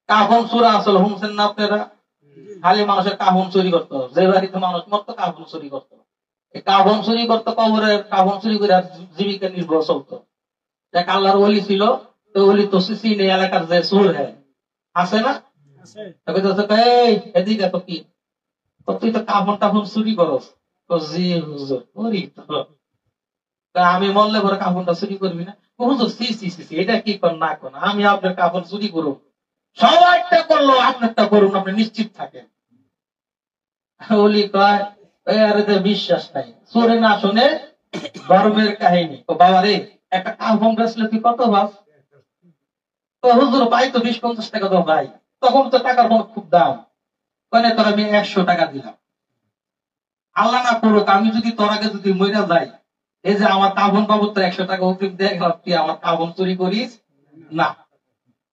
কাফন চুরা আসলে শুনছেন না আপনারা? খালি মানুষের কাফন চুরি করতো, যে বাড়িতে মানুষ মরতো কাফন চুরি করতো, এই কাফন চুরি করতো, কবরের কাফন চুরি করে জীবিকা নির্ভর চলতো। দেখ আল্লাহর ওলি ছিল, তো ওলি তো সিসিনে এলাকার যে চোর হ্যাঁ আছে না, এদিকে তো কি তুই তো কাফন টাফন চুরি করস, জি হুজুর করি তো। আমি মরলে পরে কাফনটা চুরি করবি না? হুজুর সি সি সি এটা কি কর না কর, আমি আপনার কাফন চুরি করুন, সবাইটা করলো আপনারটা করুন, আপনি নিশ্চিত থাকেন। ওলি কয় আরে তো বিশ্বাস নাই, চোরে না শুনে গর্বের কাহিনী। ও বাবা রে, একটা কাফন বেচলে তুই কত ভাব? তো হুজুর পাই তো 20-50 টাকা দাও ভাই। তখন তো টাকার খুব দাম। কনে তোর আমি 100 টাকা দিলাম। আল্লাহ না করুক আমি যদি তোর আগে যদি মইরা যাই, এই যে আমার কাফন বাবদ তো 100 টাকা অগ্রিম দিয়ে গেলাম, তুই আমার কাফন চুরি করিস না,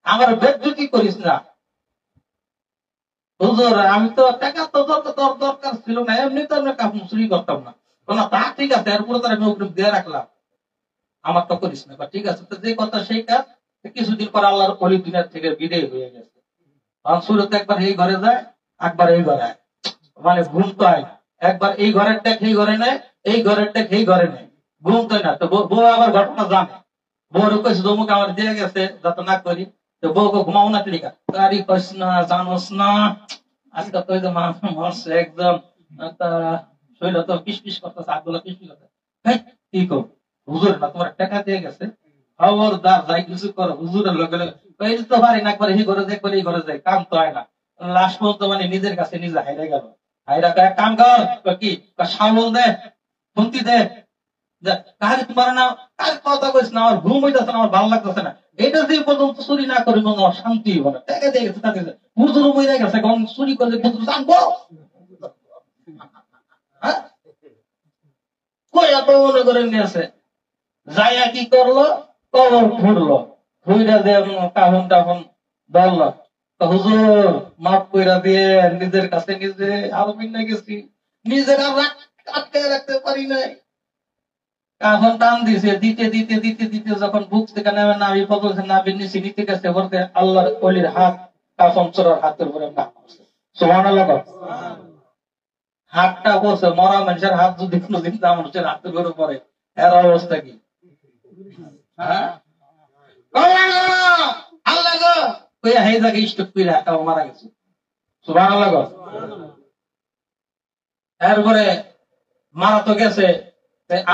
আমার বেজ্জতি করিস না। হুজুর আমি তো টাকা তো তোর দরকার ছিল না, এমনি তো আমি কাফন চুরি করতাম না। না তা ঠিক আছে, এরপরে তো আমি অগ্রিম দিয়ে রাখলাম, আমার তো করিস না। ঠিক আছে, তো যে কথা সেই কাজ। কিছুদিন পর আল্লাহর ওলি দুনিয়া থেকে বিদায় হয়ে গেছে। সুরত একবার এই ঘরে যায়, একবার এই ঘরে, মানে ঘুম তো হয় না। একবার এই ঘরের টেক এই ঘরে নেয়, এই ঘরের টেক এই ঘরে নেয়, ঘুম তো না। তো বউ আবার ঘটনা জানে, বউর কইছে অমুক আমার দিয়ে গেছে যাতে না করি। তো বউকে ঘুমাও না লিখা, তারি কইস না জানোস না আজকে তো যে মানুষ মরছে একদম, শরীর তো পিস পিস করতেছে, হাতগুলো পিস পিস করতেছে। কি কর হুজুর না তোমার টাকা দিয়ে গেছে, খবরদার যাই কিছু করো হুজুরের লগে লগে এই তো পারি না, একবার এই ঘরে যাই, একবার এই ঘরে যাই, কাম তো হয় না। লাস্ট পর্যন্ত মানে নিজের কাছে নিজে হাইরে গেল। হাইরা এক কাম কর, কি সামল দে, খুন্তি দে, কাহারি তোমার না কার কথা কইস না, আমার ঘুম হইতেছে না, আমার ভালো লাগতেছে না, এটা যে পর্যন্ত চুরি না করি মনে আমার শান্তি হইব না। টাকা দিয়ে গেছে তাকে হুজুর মরে গেছে, কোন চুরি করলে হুজুর জানবো? হ্যাঁ কই এত মনে করে নিয়েছে, যাইয়া কি করলো, কবর খুঁড়লো, খুঁড়া দিয়ে কাহন টাহন ধরলো। হুজুর মাফ কইরা দিয়ে নিজের কাছে নিজে আরো মিন্না গেছি, নিজের আর আটকে রাখতে পারি নাই। কাহন টান দিছে, দিতে দিতে দিতে দিতে যখন বুক থেকে নেমে নাবি বলছে নাবি নিচে নিতে গেছে, বলতে আল্লাহর ওলির হাত কাফন চোরার হাতের উপরে না করছে। সুবহানাল্লাহ। হাতটা বলছে মরা মানুষের হাত যদি কোনোদিন মানুষের হাতের উপরে পড়ে, এর অবস্থা কি? হ্যাঁ আল্লাহ গো কইয়া হে জায়গায় স্টক কইরা একাও মারা গেছে। সুবহানাল্লাহ গো। এরপরে মারা তো গেছে,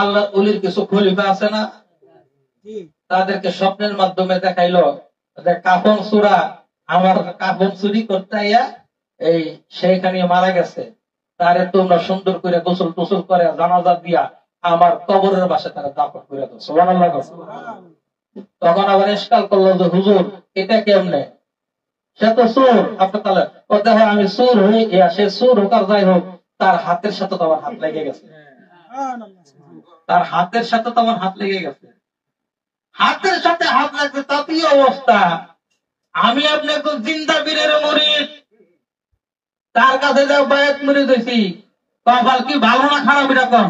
আল্লাহ ওলির কিছু খলিফা আছে না, তাদেরকে স্বপ্নের মাধ্যমে দেখাইলো যে কাফন চূড়া আমার কাফন চুরি করতে আইয়া এই সেইখানে মারা গেছে, তারে তোমরা সুন্দর করে গোসল টোসল করে জানাজা দিয়া আমার কবরের পাশে তারা দাফন করে দাও। সুবহানাল্লাহ। তখন আবার ইশকাল করলো যে হুজুর এটা কেমনে, সে তো চোর, আপনার তাহলে ও দেখো আমি চোর হই, সে চোর হোক আর যাই হোক, তার হাতের সাথে তো আমার হাত লেগে গেছে, তার হাতের সাথে তো আমার হাত লেগে গেছে, হাতের সাথে হাত লাগছে তাতেই অবস্থা। আমি আপনি একজন জিন্দা বীরের মুরিদ, তার কাছে যাও বায়াত মুরিদ হইছি, কপাল কি ভালো না খারাপ এরকম?